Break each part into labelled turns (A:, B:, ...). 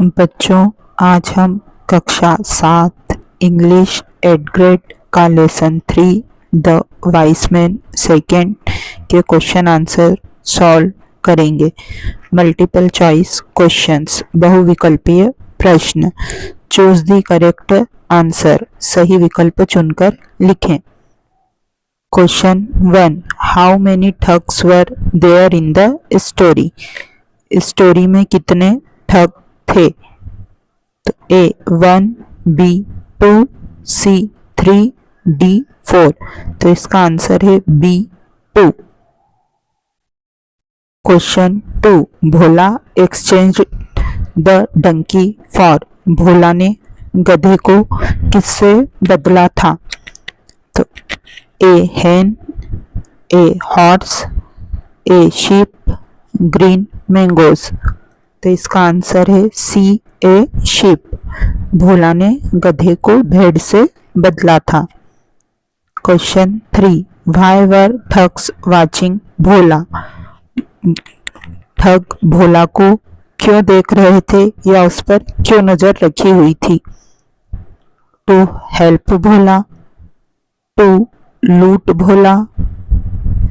A: बच्चों, आज हम कक्षा 7 इंग्लिश 8th ग्रेड का lesson 3 the wise man second के क्वेश्चन आंसर सॉल्व करेंगे। मल्टीपल चॉइस क्वेश्चंस, बहुविकल्पीय प्रश्न। चूज द करेक्ट आंसर, सही विकल्प चुनकर लिखें। Question 1, how many thugs were there in the story? Story में कितने ठग थे? तो ए 1, बी 2, सी 3, डी 4। तो इसका आंसर है B 2। Question 2, Bhola exchange the donkey for? Bhola ने गधे को किससे बदला था? तो a hen, a horse, a sheep, green mangoes. तो इसका आंसर है सी, ए शीप। भोला ने गधे को भेड़ से बदला था। Question 3, why were thugs watching Bhola? ठग भोला को क्यों देख रहे थे या उस पर क्यों नजर रखी हुई थी? To help Bhola, to loot Bhola,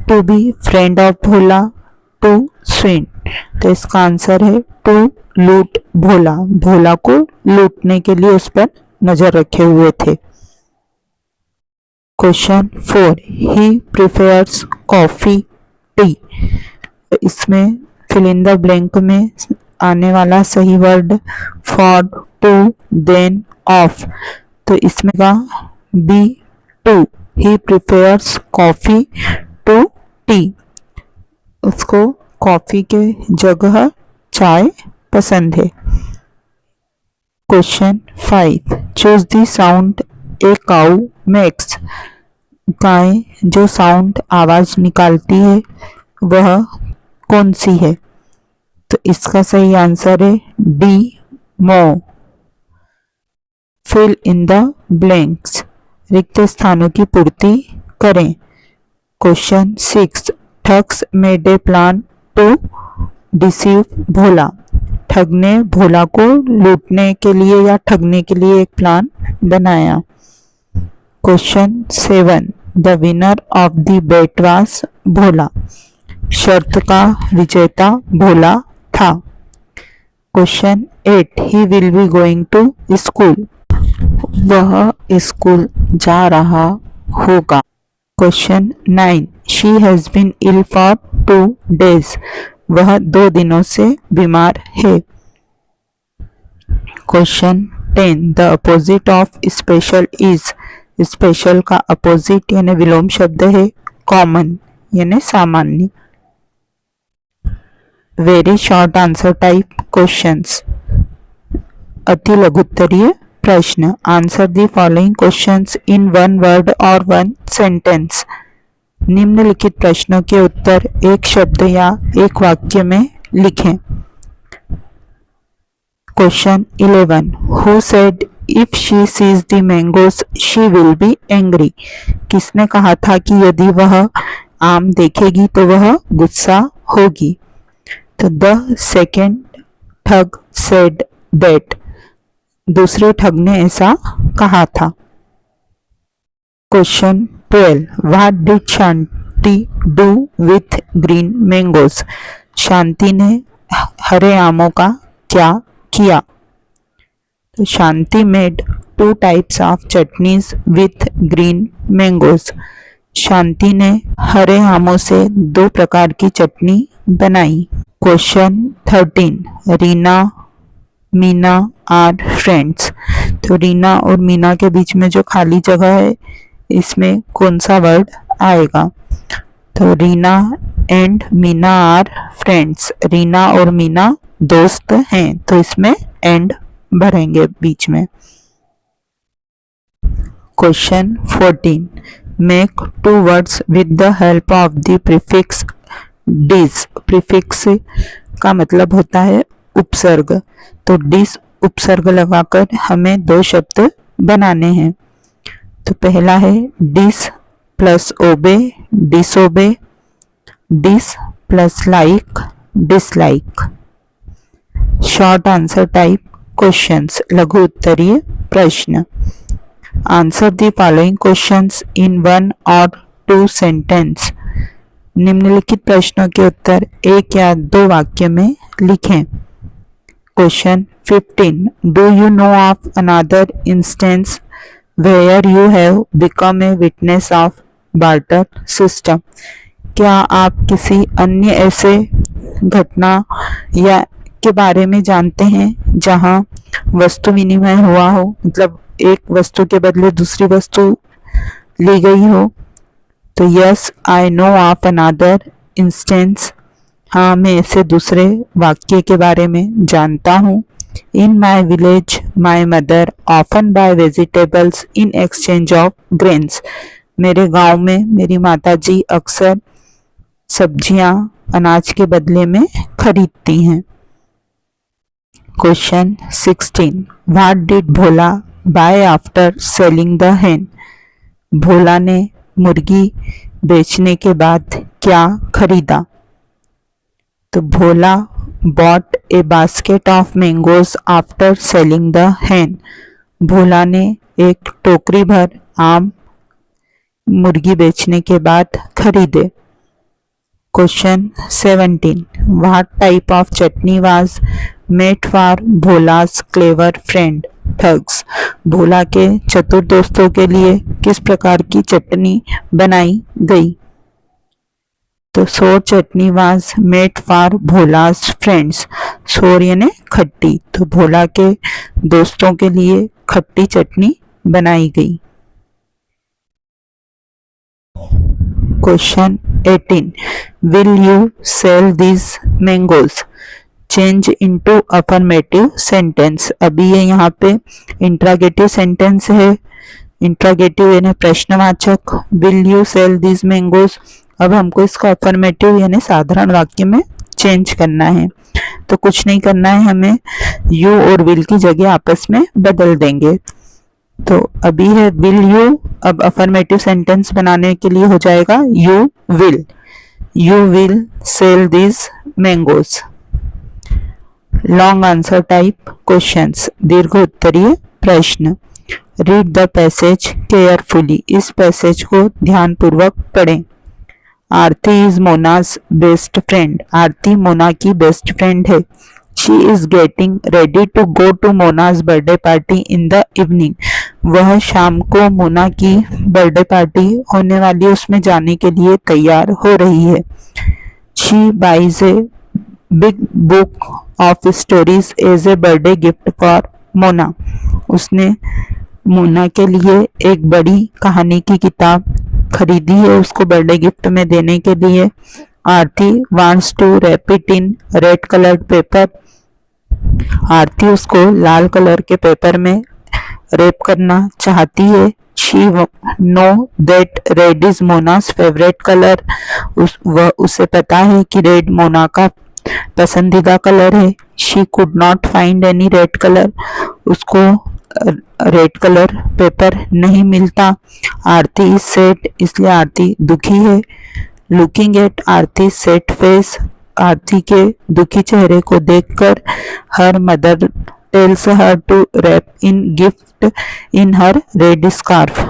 A: to be friend of Bhola, to swim. तो इसका आंसर है टू लूट भोला। भोला को लूटने के लिए उस पर नजर रखे हुए थे। Question 4, he prefers coffee tea? इसमें फिल इन द ब्लैंक में आने वाला सही word for, to, then, of. तो इसमें का B 2, he prefers coffee to tea. उसको कॉफी के जगह चाय पसंद है। Question 5, choose the sound a cow makes? गाय जो साउंड आवाज निकालती है वह कौन सी है? तो इसका सही आंसर है डी, मो। फिल इन द ब्लैंक्स, रिक्त स्थानों की पूर्ति करें। Question 6, thugs made a plan to deceive Bhola? ठग ने भोला को लूटने के लिए या ठगने के लिए एक प्लान बनाया। Question 7, the winner of the bet was Bhola? शर्त का विजेता भोला था। Question 8, he will be going to school? वह स्कूल जा रहा होगा। Question 9, she has been ill for 2 days? वह 2 दिनों से बीमार है। Question 10, the opposite of special is? Special का अपोजिट यानी विलोम शब्द है कॉमन यानी सामान्य। Very short answer type questions, अति लघुत्तरीय प्रश्न। Answer the following questions in 1 word और 1 sentence। निम्नलिखित प्रश्नों के उत्तर एक शब्द या एक वाक्य में लिखें। Question 11, who said if she sees the mangoes she will be angry? किसने कहा था कि यदि वह आम देखेगी तो वह गुस्सा होगी? तो the second thug said that, दूसरे ठग ने ऐसा कहा था। Question 12, what did Shanti do with green mangoes? Shanti ने हरे आमों का क्या किया? तो Shanti made 2 types of chutneys with green mangoes. Shanti ने हरे आमों से 2 प्रकार की चटनी बनाई। Question 13, Reena Meena are friends? तो रीना और मीना के बीच में जो खाली जगह है इसमें कौन सा वर्ड आएगा? तो Reena and Meena are friends. Reena और मीना दोस्त हैं तो इसमें एंड भरेंगे बीच में। Question 14, make 2 words with the help of the prefix dis? Prefix का मतलब होता है उपसर्ग, तो डिस उपसर्ग लगाकर हमें 2 शब्द बनाने हैं। तो पहला है dis plus obey, disobey, dis plus like, dislike. Short answer type questions, लघु उत्तरीय प्रश्न। Answer the following questions in 1 और 2 सेंटेंस। निम्नलिखित प्रश्नों के उत्तर एक या दो वाक्य में लिखें। Question 15, do you know of another instance where you have become a witness of barter system? क्या आप किसी अन्य ऐसे घटना या के बारे में जानते हैं जहां वस्तु विनिमय हुआ हो, मतलब एक वस्तु के बदले दूसरी वस्तु ली गई हो? तो yes, I know of another instance. हाँ, मैं ऐसे दूसरे वाक्य के बारे में जानता हूँ। In my village my mother often buy vegetables in exchange of grains. मेरे गांव में मेरी माताजी अक्सर सब्जियां अनाज के बदले में खरीदती हैं। Question 16, what did Bhola buy after selling the hen? Bhola ने मुर्गी बेचने के बाद क्या खरीदा? तो Bhola bought a basket of mangoes after selling the hen। Bhola ने एक टोकरी भर आम मुर्गी बेचने के बाद खरीदे। Question 17, what type of chutney was made for Bhola's clever friend thugs? Bhola के चतुर दोस्तों के लिए किस प्रकार की चटनी बनाई गई? तो सोर चटनी वाज मेड फॉर भोलास फ्रेंड्स। सोर यानी खट्टी, तो भोला के दोस्तों के लिए खट्टी चटनी बनाई गई। Question 18, will you sell this mangoes? Change into affirmative sentence. अभी ये यहाँ पे इंट्रागेटिव सेंटेंस है। इंट्रागेटिव यानी प्रश्नवाचक। Will you sell this mangoes, अब हमको इसको अफर्मेटिव यानी साधारण वाक्य में चेंज करना है। तो कुछ नहीं करना है, हमें यू और विल की जगह आपस में बदल देंगे। तो अभी है विल यू, अब अफर्मेटिव सेंटेंस बनाने के लिए हो जाएगा you will sell this mangoes. Long answer type questions, दीर्घ उत्तरीय प्रश्न। रीड द पैसेज केयरफुली, इस पैसेज को ध्यानपूर्वक पढ़ें। Aarti is Mona's best friend. Aarti Mona की बेस्ट फ्रेंड है। She is getting ready to go to Mona's birthday party in the evening. वह शाम को मोना की बर्थडे पार्टी होने वाली है, उसमें जाने के लिए तैयार हो रही है। She buys a big book of stories as a birthday gift for Mona. उसने मोना के लिए एक बड़ी कहानी की किताब खरीदी है उसको बर्थडे गिफ्ट में देने के लिए। Aarti wants to wrap it in red coloured paper. Aarti उसको लाल कलर के पेपर में रैप करना चाहती है। She know that red is Mona's favourite colour. उसे पता है कि रेड मोना का पसंदीदा कलर है। She could not find any red colour. उसको रेड कलर पेपर नहीं मिलता। आरती इज सैड, इसलिए आरती दुखी है। Looking at Aarti sad face, Aarti के दुखी चेहरे को देखकर her mother tells her to wrap in gift in her red scarf.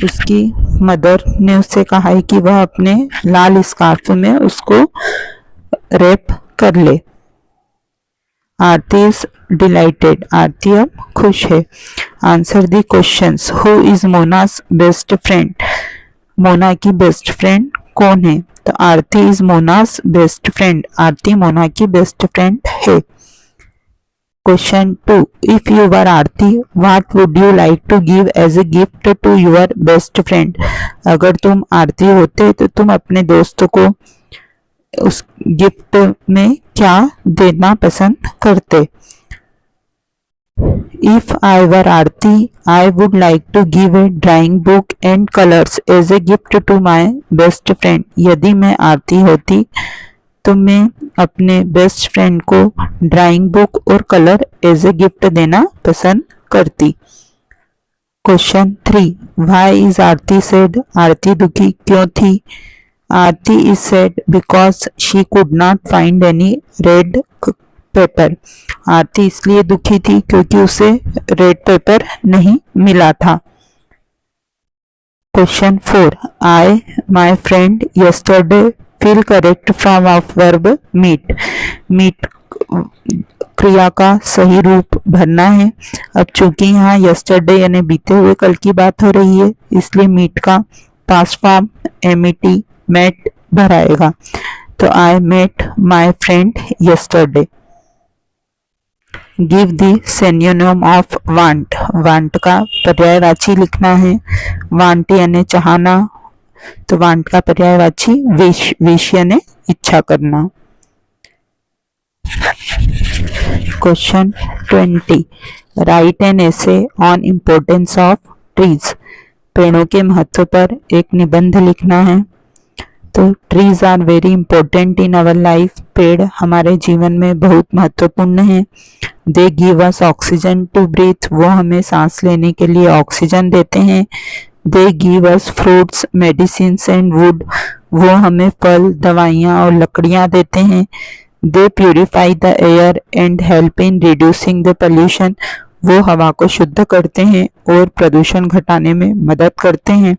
A: उसकी मदर ने उससे कहा है कि वह अपने लाल स्कार्फ में उसको रैप कर ले। आरती इज डिलाइटेड, आरती अब खुश है। Answer the questions, who is Mona's best friend? Mona की बेस्ट फ्रेंड कौन है? तो Aarti is Mona's best friend, Aarti Mona की बेस्ट फ्रेंड है। Question 2, if you were Aarti what would you like to give as a gift to your best friend? अगर तुम आरती होते तो तुम अपने दोस्त को उस गिफ्ट में क्या देना पसंद करते? If I were Aarti, I would like to give a drawing book and colors as a gift to my best friend. यदि मैं आरती होती तो मैं अपने बेस्ट फ्रेंड को ड्राइंग बुक और कलर एज ए गिफ्ट देना पसंद करती। Question 3, why is Aarti sad? Aarti दुखी क्यों थी? Aarti is sad because she could not find any red paper. Aarti इसलिए दुखी थी क्योंकि उसे रेड पेपर नहीं मिला था। Question 4, I my friend yesterday fill correct form of verb meet. Meet क्रिया का सही रूप भरना है। अब चूंकि यहाँ यस्टरडे यानी बीते हुए कल की बात हो रही है, इसलिए मीट का पास्ट फॉर्म MET मेट भराएगा। तो I met my friend yesterday. Give the synonym of want. Want का पर्यायवाची लिखना है। वांट यानी चाहना, तो वांट का पर्यायवाची विश। विश यानी इच्छा करना। Question 20, write an essay on importance of trees. पेड़ों के महत्व पर एक निबंध लिखना है। तो trees are very important in our life. पेड़ हमारे जीवन में बहुत महत्वपूर्ण हैं। They give us oxygen to breathe. वो हमें सांस लेने के लिए ऑक्सीजन देते हैं। They give us fruits, medicines and wood. वो हमें फल, दवाइयाँ और लकड़ियाँ देते हैं। They purify the air and help in reducing the pollution. वो हवा को शुद्ध करते हैं और प्रदूषण घटाने में मदद करते हैं।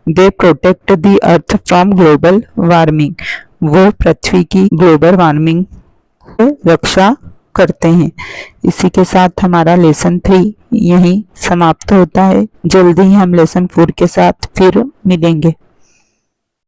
A: They protect the earth from global warming. वो पृथ्वी की ग्लोबल वार्मिंग से रक्षा करते हैं। इसी के साथ हमारा लेसन 3 यहीं समाप्त होता है। जल्दी ही हम लेसन 4 के साथ फिर मिलेंगे।